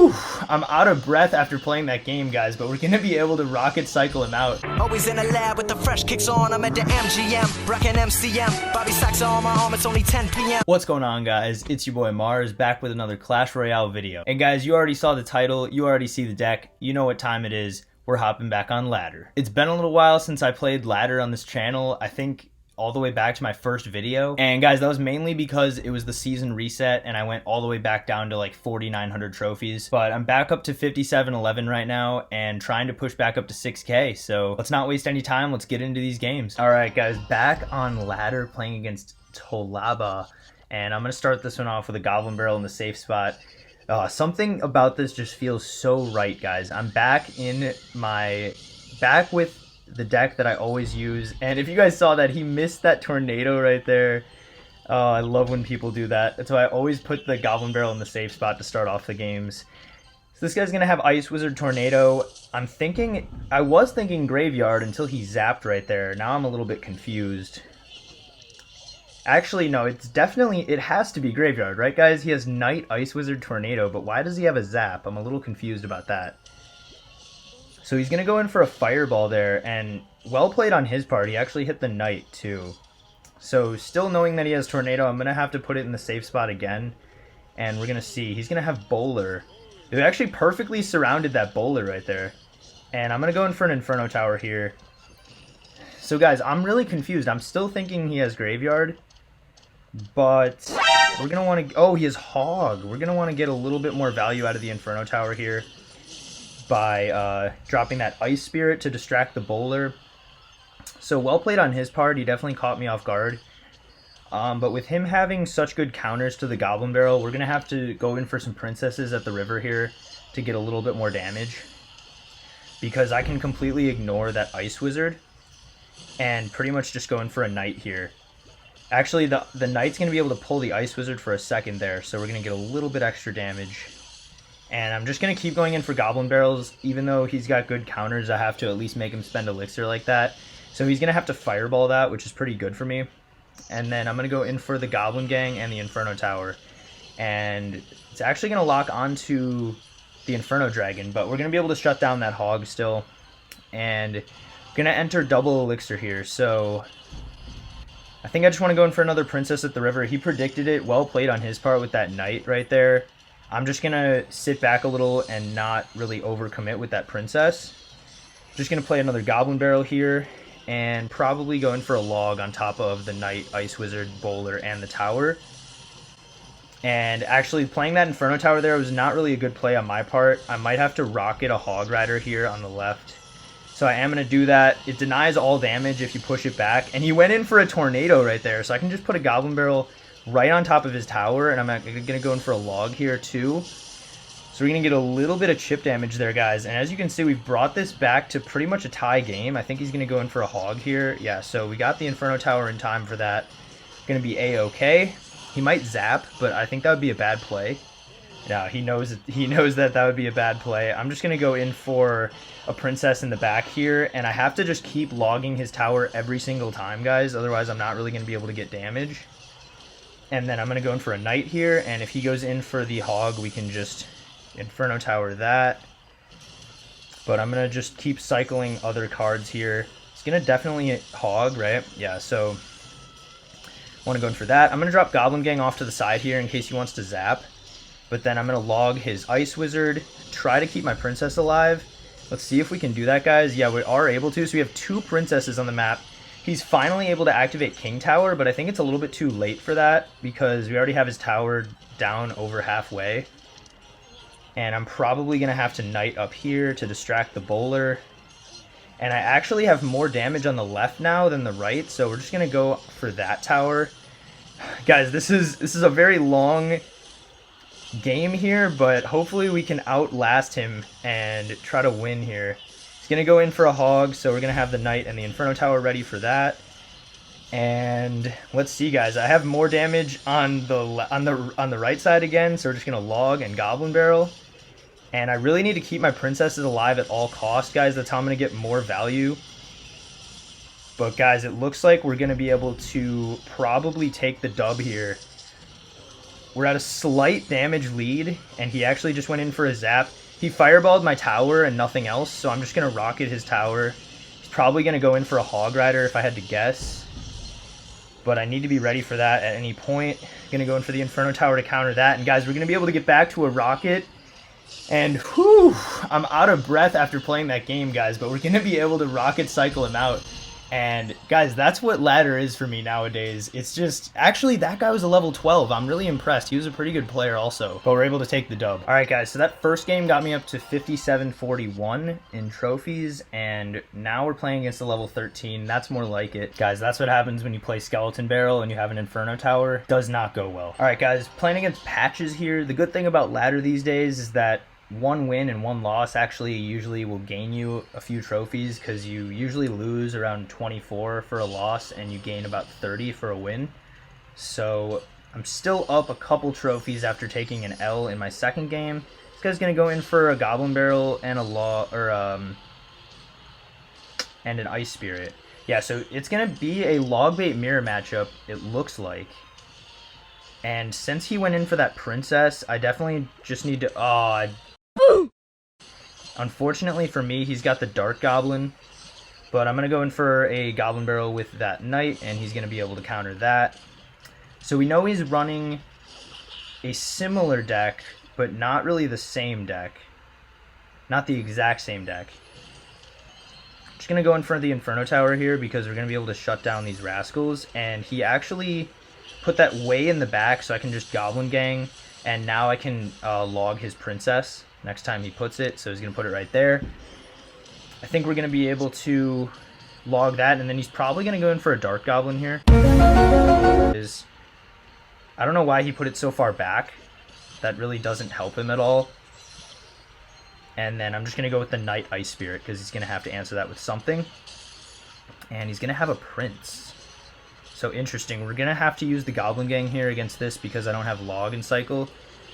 Whew, I'm out of breath after playing that game, guys, but we're gonna be able to rocket cycle him out. Always in the lab with the fresh kicks on. I'm at the MGM, rockin' MCM. Bobby Sacks on my arm, it's only 10 p.m. What's going on, guys? It's your boy Mars, back with another Clash Royale video. And guys, you already saw the title, you already see the deck, you know what time it is. We're hopping back on ladder. It's been a little while since I played ladder on this channel. I think all the way back to my first video, and guys, that was mainly because it was the season reset and I went all the way back down to like 4,900 trophies, but I'm back up to 5711 right now and trying to push back up to 6k. So let's not waste any time, let's get into these games. All right guys, back on ladder playing against Tolaba, and I'm gonna start this one off with a goblin barrel in the safe spot. Something about this just feels so right, guys. I'm back with the deck that I always use, and if you guys saw that, he missed that tornado right there. Oh, I love when people do that. That's why I always put the goblin barrel in the safe spot to start off the games. So this guy's gonna have Ice Wizard Tornado. I was thinking Graveyard until he zapped right there. Now I'm a little bit confused. Actually, no, it has to be Graveyard, right guys? He has Knight, Ice Wizard, Tornado, but why does he have a zap? I'm a little confused about that. So he's going to go in for a Fireball there, and well played on his part. He actually hit the Knight too. So still knowing that he has Tornado, I'm going to have to put it in the safe spot again. And we're going to see. He's going to have Bowler. They actually perfectly surrounded that Bowler right there. And I'm going to go in for an Inferno Tower here. So guys, I'm really confused. I'm still thinking he has Graveyard. But we're going to want to... Oh, he has Hog. We're going to want to get a little bit more value out of the Inferno Tower here by dropping that Ice Spirit to distract the Bowler. So well played on his part. He definitely caught me off guard. But with him having such good counters to the Goblin Barrel, we're going to have to go in for some Princesses at the river here to get a little bit more damage. Because I can completely ignore that Ice Wizard and pretty much just go in for a Knight here. Actually, the Knight's going to be able to pull the Ice Wizard for a second there, so we're going to get a little bit extra damage. And I'm just going to keep going in for Goblin Barrels. Even though he's got good counters, I have to at least make him spend Elixir like that. So he's going to have to Fireball that, which is pretty good for me. And then I'm going to go in for the Goblin Gang and the Inferno Tower. And it's actually going to lock onto the Inferno Dragon, but we're going to be able to shut down that Hog still. And I'm going to enter double Elixir here. So I think I just want to go in for another Princess at the river. He predicted it. Well played on his part with that Knight right there. I'm just going to sit back a little and not really overcommit with that Princess. Just going to play another Goblin Barrel here and probably go in for a log on top of the Knight, Ice Wizard, Bowler, and the Tower. And actually playing that Inferno Tower there was not really a good play on my part. I might have to rocket a Hog Rider here on the left. So I am going to do that. It denies all damage if you push it back. And he went in for a Tornado right there, so I can just put a Goblin Barrel right on top of his tower, and I'm going to go in for a log here too. So we're going to get a little bit of chip damage there, guys. And as you can see, we've brought this back to pretty much a tie game. I think he's going to go in for a Hog here. Yeah, so we got the Inferno Tower in time for that. Going to be A-okay. He might zap, but I think that would be a bad play. Yeah, he knows that would be a bad play. I'm just going to go in for a Princess in the back here, and I have to just keep logging his tower every single time, guys. Otherwise, I'm not really going to be able to get damage. And then I'm going to go in for a Knight here, and if he goes in for the Hog, we can just Inferno Tower that. But I'm going to just keep cycling other cards here. He's going to definitely hit Hog, right? Yeah, so I want to go in for that. I'm going to drop Goblin Gang off to the side here in case he wants to zap. But then I'm going to log his Ice Wizard, try to keep my Princess alive. Let's see if we can do that, guys. Yeah, we are able to. So we have two Princesses on the map. He's finally able to activate King Tower, but I think it's a little bit too late for that because we already have his tower down over halfway. And I'm probably going to have to Knight up here to distract the Bowler. And I actually have more damage on the left now than the right, so we're just going to go for that tower. Guys, this is a very long game here, but hopefully we can outlast him and try to win here. He's going to go in for a Hog, so we're going to have the Knight and the Inferno Tower ready for that. And let's see, guys. I have more damage on the right side again, so we're just going to log and Goblin Barrel. And I really need to keep my Princesses alive at all costs, guys. That's how I'm going to get more value. But, guys, it looks like we're going to be able to probably take the dub here. We're at a slight damage lead, and he actually just went in for a zap. He fireballed my tower and nothing else, so I'm just going to rocket his tower. He's probably going to go in for a Hog Rider if I had to guess. But I need to be ready for that at any point. Going to go in for the Inferno Tower to counter that. And guys, we're going to be able to get back to a rocket. And whew, I'm out of breath after playing that game, guys. But we're going to be able to rocket cycle him out. And guys, that's what ladder is for me nowadays. It's just, actually, that guy was a level 12. I'm really impressed. He was a pretty good player also, but we're able to take the dub. All right, guys, so that first game got me up to 5741 in trophies, and now we're playing against a level 13. That's more like it. Guys, that's what happens when you play Skeleton Barrel and you have an Inferno Tower. Does not go well. All right, guys, playing against Patches here. The good thing about ladder these days is that one win and one loss actually usually will gain you a few trophies, because you usually lose around 24 for a loss and you gain about 30 for a win. So I'm still up a couple trophies after taking an L in my second game. This guy's gonna go in for a Goblin Barrel and and an Ice Spirit. Yeah, so it's gonna be a Log Bait Mirror matchup, it looks like. And since he went in for that Princess, I definitely just need to... Unfortunately for me, he's got the Dark Goblin, but I'm going to go in for a Goblin Barrel with that Knight, and he's going to be able to counter that. So we know he's running a similar deck, but not really the same deck. Not the exact same deck. I'm just going to go in for the Inferno Tower here, because we're going to be able to shut down these Rascals, and he actually put that way in the back so I can just Goblin Gang, and now I can log his Princess next time he puts it, so he's going to put it right there. I think we're going to be able to log that, and then he's probably going to go in for a Dark Goblin here. I don't know why he put it so far back. That really doesn't help him at all. And then I'm just going to go with the Knight Ice Spirit, because he's going to have to answer that with something. And he's going to have a Prince. So interesting. We're going to have to use the Goblin Gang here against this, because I don't have log and cycle.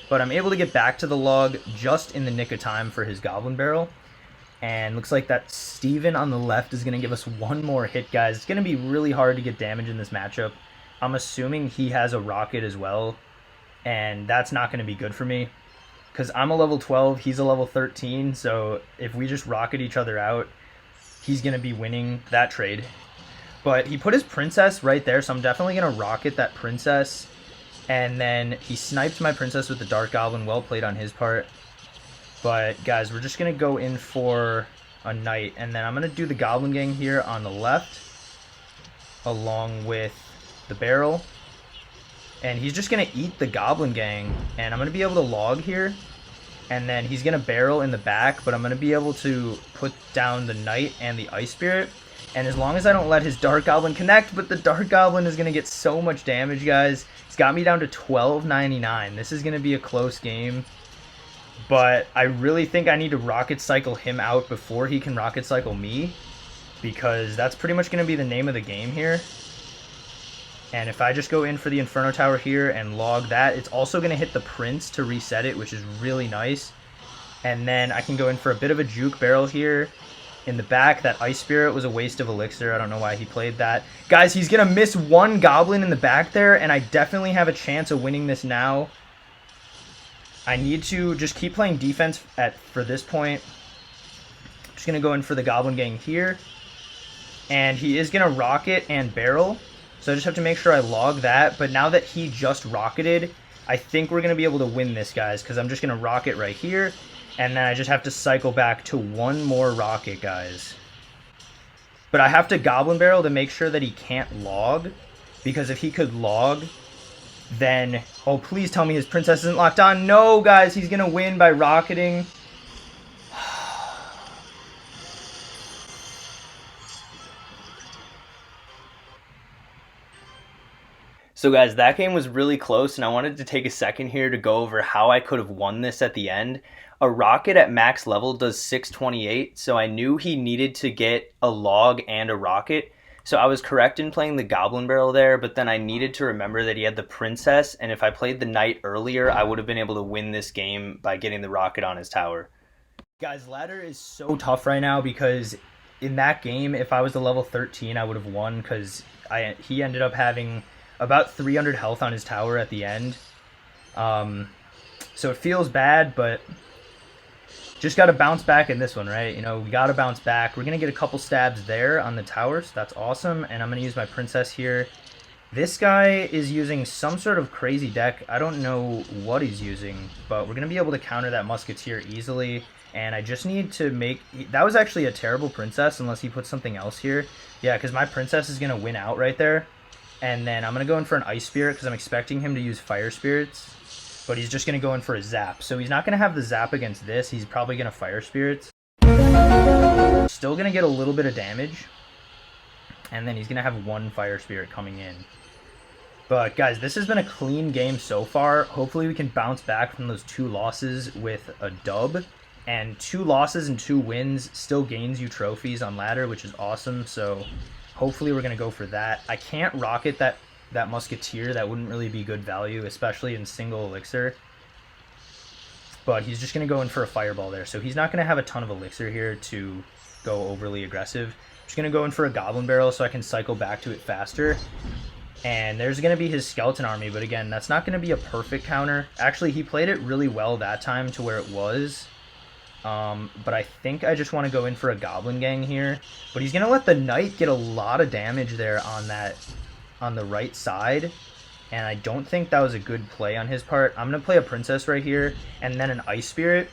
But I'm able to get back to the log just in the nick of time for his Goblin Barrel. And looks like that Steven on the left is going to give us one more hit, guys. It's going to be really hard to get damage in this matchup. I'm assuming he has a rocket as well, and that's not going to be good for me, because I'm a level 12, he's a level 13, so if we just rocket each other out, he's going to be winning that trade. But he put his Princess right there, so I'm definitely going to rocket that Princess. And then he sniped my Princess with the Dark Goblin. Well played on his part. But guys, we're just going to go in for a Knight. And then I'm going to do the Goblin Gang here on the left, along with the Barrel. And he's just going to eat the Goblin Gang. And I'm going to be able to log here. And then he's going to Barrel in the back. But I'm going to be able to put down the Knight and the Ice Spirit. And as long as I don't let his Dark Goblin connect, but the Dark Goblin is going to get so much damage, guys. It's got me down to 1299. This is going to be a close game. But I really think I need to Rocket Cycle him out before he can Rocket Cycle me, because that's pretty much going to be the name of the game here. And if I just go in for the Inferno Tower here and log that, it's also going to hit the Prince to reset it, which is really nice. And then I can go in for a bit of a Juke Barrel here. In the back, that Ice Spirit was a waste of Elixir. I don't know why he played that. Guys, he's going to miss one Goblin in the back there, and I definitely have a chance of winning this now. I need to just keep playing defense for this point. I'm just going to go in for the Goblin Gang here. And he is going to Rocket and Barrel, so I just have to make sure I log that. But now that he just rocketed, I think we're going to be able to win this, guys, because I'm just going to Rocket right here. And then I just have to cycle back to one more rocket, guys. But I have to Goblin Barrel to make sure that he can't log. Because if he could log, then... Oh, please tell me his Princess isn't locked on. No, guys, he's going to win by rocketing. So guys, that game was really close, and I wanted to take a second here to go over how I could have won this at the end. A rocket at max level does 628, so I knew he needed to get a log and a rocket. So I was correct in playing the Goblin Barrel there, but then I needed to remember that he had the Princess, and if I played the Knight earlier, I would have been able to win this game by getting the rocket on his tower. Guys, ladder is so tough right now, because in that game, if I was a level 13, I would have won, because he ended up having about 300 health on his tower at the end. So it feels bad, but just got to bounce back in this one, right? You know, we got to bounce back. We're going to get a couple stabs there on the tower, so that's awesome. And I'm going to use my princess here. This guy is using some sort of crazy deck. I don't know what he's using, but we're going to be able to counter that musketeer easily. And I just need to make... That was actually a terrible princess, unless he puts something else here. Yeah, because my princess is going to win out right there. And then I'm going to go in for an ice spirit, because I'm expecting him to use fire spirits. But he's just going to go in for a zap. So he's not going to have the zap against this. He's probably going to fire spirits. Still going to get a little bit of damage. And then he's going to have one fire spirit coming in. But guys, this has been a clean game so far. Hopefully we can bounce back from those 2 losses with a dub. And 2 losses and 2 wins still gains you trophies on ladder, which is awesome. So hopefully we're going to go for that. I can't rocket that musketeer. That wouldn't really be good value, especially in single elixir. But he's just going to go in for a fireball there. So he's not going to have a ton of elixir here to go overly aggressive. Just going to go in for a goblin barrel so I can cycle back to it faster. And there's going to be his skeleton army, but again, that's not going to be a perfect counter. Actually, he played it really well that time to where it was. But I think I just want to go in for a goblin gang here. But he's going to let the knight get a lot of damage there on the right side. And I don't think that was a good play on his part. I'm going to play a princess right here and then an ice spirit,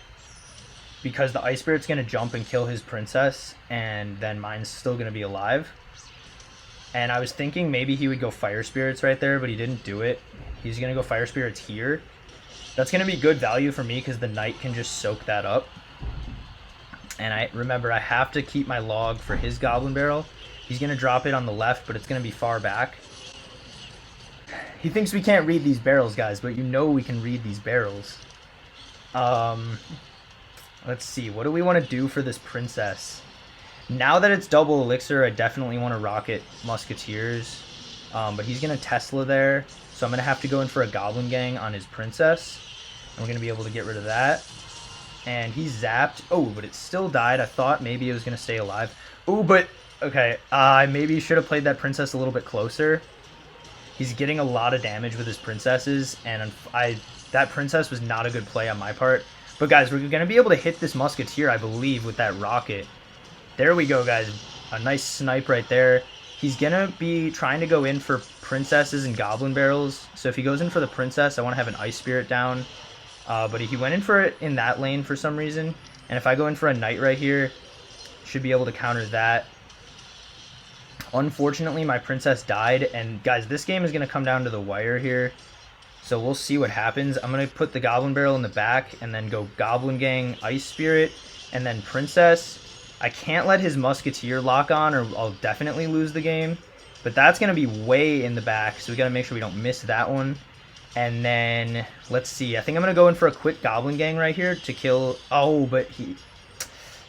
because the ice spirit's going to jump and kill his princess, and then mine's still going to be alive. And I was thinking maybe he would go fire spirits right there, but he didn't do it. He's going to go fire spirits here. That's going to be good value for me because the knight can just soak that up. And I remember I have to keep my log for his goblin barrel. He's going to drop it on the left, but it's going to be far back. He thinks we can't read these barrels, guys, but you know we can read these barrels. Let's see. What do we want to do for this princess? Now that it's double elixir, I definitely want to rocket musketeers. But he's going to Tesla there. So I'm going to have to go in for a goblin gang on his princess. And we're going to be able to get rid of that. And he zapped. Oh, but it still died. I thought maybe it was going to stay alive. Oh, but... Okay. I maybe should have played that princess a little bit closer. He's getting a lot of damage with his princesses. And that princess was not a good play on my part. But guys, we're going to be able to hit this musketeer, I believe, with that rocket. There we go, guys. A nice snipe right there. He's going to be trying to go in for princesses and goblin barrels. So if he goes in for the princess, I want to have an ice spirit down. But he went in for it in that lane for some reason. And if I go in for a knight right here, should be able to counter that. Unfortunately, my princess died. And guys, this game is going to come down to the wire here. So we'll see what happens. I'm going to put the goblin barrel in the back and then go goblin gang, ice spirit, and then princess. I can't let his musketeer lock on or I'll definitely lose the game. But that's going to be way in the back, so we got to make sure we don't miss that one. And then, let's see. I think I'm going to go in for a quick goblin gang right here to kill... Oh, but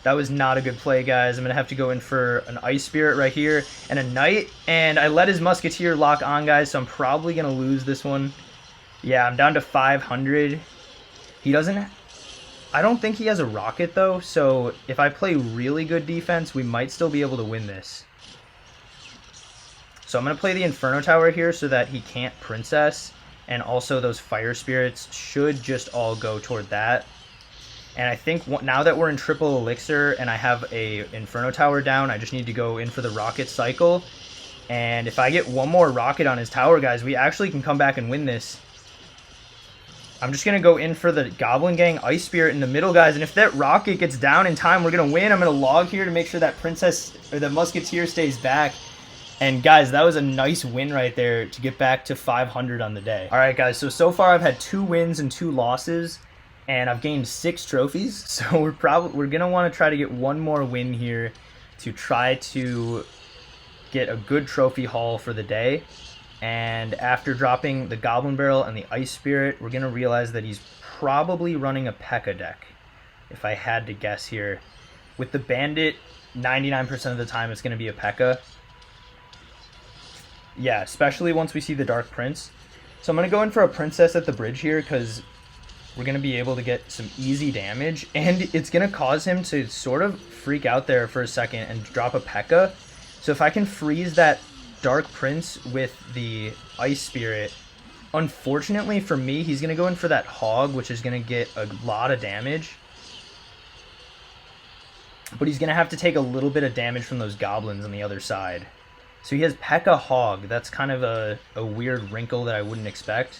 that was not a good play, guys. I'm going to have to go in for an ice spirit right here and a knight. And I let his musketeer lock on, guys, so I'm probably going to lose this one. Yeah, I'm down to 500. He doesn't... I don't think he has a rocket, though, so if I play really good defense, we might still be able to win this. So I'm going to play the Inferno Tower here so that he can't princess, and also those fire spirits should just all go toward that. And I think now that we're in triple elixir and I have a Inferno Tower down, I just need to go in for the rocket cycle. And if I get one more rocket on his tower, guys, we actually can come back and win this. I'm just going to go in for the Goblin Gang Ice Spirit in the middle, guys. And if that rocket gets down in time, we're going to win. I'm going to log here to make sure that princess or the musketeer stays back. And guys, that was a nice win right there to get back to 500 on the day. All right, guys. So far I've had 2 wins and 2 losses, and I've gained 6 trophies. So we're going to want to try to get one more win here to try to get a good trophy haul for the day. And after dropping the Goblin Barrel and the Ice Spirit, we're going to realize that he's probably running a Pekka deck, if I had to guess here. With the Bandit, 99% of the time it's going to be a Pekka. Yeah, especially once we see the Dark Prince. So I'm going to go in for a Princess at the bridge here because we're going to be able to get some easy damage. And it's going to cause him to sort of freak out there for a second and drop a Pekka. So if I can freeze that Dark Prince with the Ice Spirit, Unfortunately for me, he's going to go in for that Hog, which is going to get a lot of damage. But he's going to have to take a little bit of damage from those goblins on the other side. So he has Pekka Hog. That's kind of a weird wrinkle that I wouldn't expect.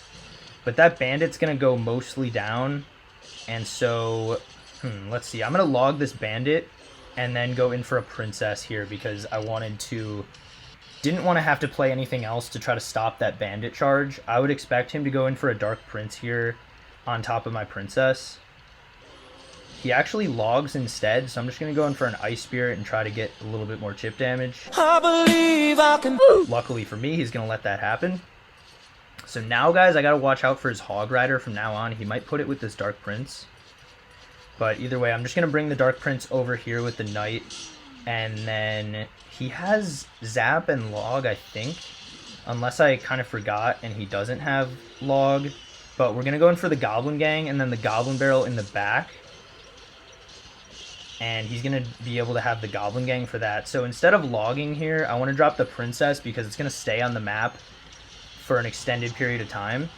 But that bandit's going to go mostly down. And so, let's see. I'm going to log this bandit and then go in for a princess here because I didn't want to have to play anything else to try to stop that bandit charge. I would expect him to go in for a dark prince here on top of my princess. He actually logs instead, so I'm just going to go in for an ice spirit and try to get a little bit more chip damage. I believe I can. Luckily for me, he's going to let that happen. So now, guys, I got to watch out for his Hog Rider from now on. He might put it with this dark prince. But either way, I'm just going to bring the dark prince over here with the knight. And then he has zap and log, I think. Unless I kind of forgot and he doesn't have log. But we're going to go in for the goblin gang and then the goblin barrel in the back. And he's going to be able to have the goblin gang for that. So instead of logging here, I want to drop the princess because it's going to stay on the map for an extended period of time.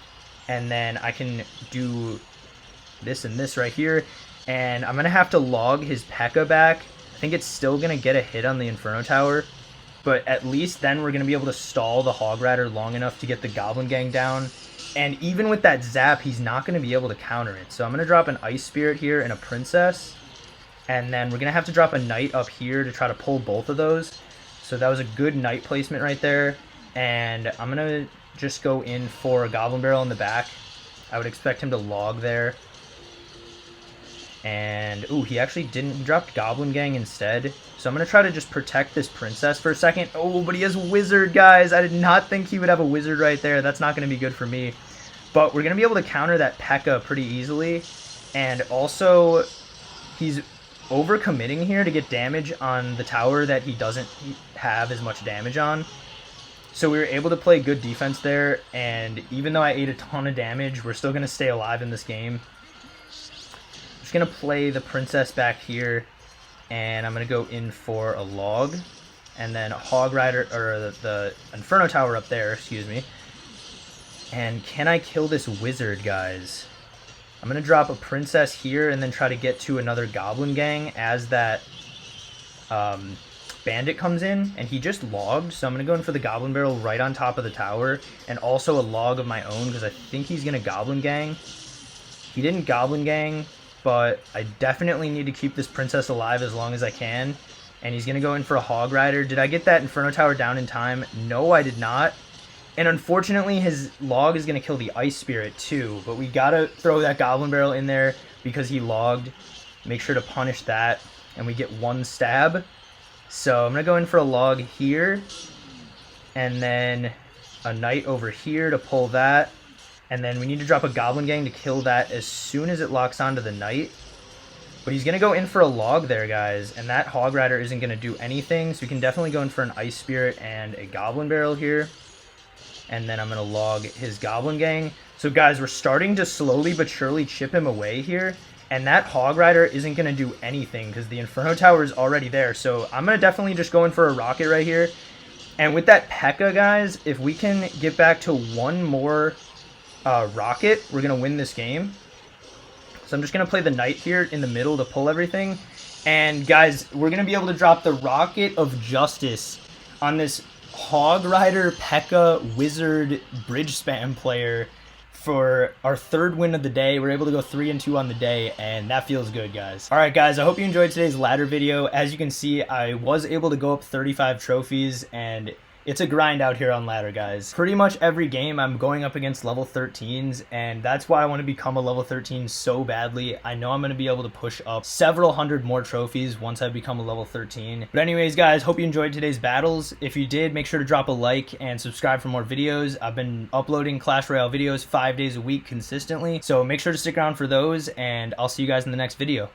And then I can do this and this right here. And I'm going to have to log his Pekka back. I think it's still going to get a hit on the Inferno Tower. But at least then we're going to be able to stall the Hog Rider long enough to get the goblin gang down. And even with that zap, he's not going to be able to counter it. So I'm going to drop an ice spirit here and a princess. And then we're going to have to drop a knight up here to try to pull both of those. So that was a good knight placement right there. And I'm going to just go in for a goblin barrel in the back. I would expect him to log there. And, ooh, he actually didn't. He dropped goblin gang instead. So I'm going to try to just protect this princess for a second. Oh, but he has wizard, guys. I did not think he would have a wizard right there. That's not going to be good for me. But we're going to be able to counter that Pekka pretty easily. And also, he's overcommitting here to get damage on the tower that he doesn't have as much damage on. So we were able to play good defense there, and even though I ate a ton of damage, we're still going to stay alive in this game. I'm just going to play the princess back here, and I'm going to go in for a log, and then a Hog Rider, or the Inferno Tower up there, excuse me. And can I kill this wizard, guys? I'm going to drop a princess here and then try to get to another goblin gang as that bandit comes in. And he just logged, so I'm going to go in for the goblin barrel right on top of the tower. And also a log of my own because I think he's going to goblin gang. He didn't goblin gang, but I definitely need to keep this princess alive as long as I can. And he's going to go in for a Hog Rider. Did I get that Inferno Tower down in time? No, I did not. And unfortunately, his log is going to kill the ice spirit too. But we got to throw that goblin barrel in there because he logged. Make sure to punish that. And we get one stab. So I'm going to go in for a log here. And then a knight over here to pull that. And then we need to drop a goblin gang to kill that as soon as it locks onto the knight. But he's going to go in for a log there, guys. And that Hog Rider isn't going to do anything. So we can definitely go in for an ice spirit and a goblin barrel here. And then I'm going to log his goblin gang. So, guys, we're starting to slowly but surely chip him away here. And that Hog Rider isn't going to do anything because the Inferno Tower is already there. So I'm going to definitely just go in for a rocket right here. And with that Pekka, guys, if we can get back to one more rocket, we're going to win this game. So I'm just going to play the knight here in the middle to pull everything. And, guys, we're going to be able to drop the Rocket of Justice on this Hog Rider Pekka Wizard Bridge Spam player for our third win of the day. We're able to go 3-2 on the day, and that feels good, guys. All right, guys, I hope you enjoyed today's ladder video. As you can see, I was able to go up 35 trophies, and it's a grind out here on ladder, guys. Pretty much every game I'm going up against level 13s, and that's why I want to become a level 13 so badly. I know I'm going to be able to push up several hundred more trophies once I become a level 13. But anyways, guys, hope you enjoyed today's battles. If you did, make sure to drop a like and subscribe for more videos. I've been uploading Clash Royale videos 5 days a week consistently, so make sure to stick around for those, and I'll see you guys in the next video.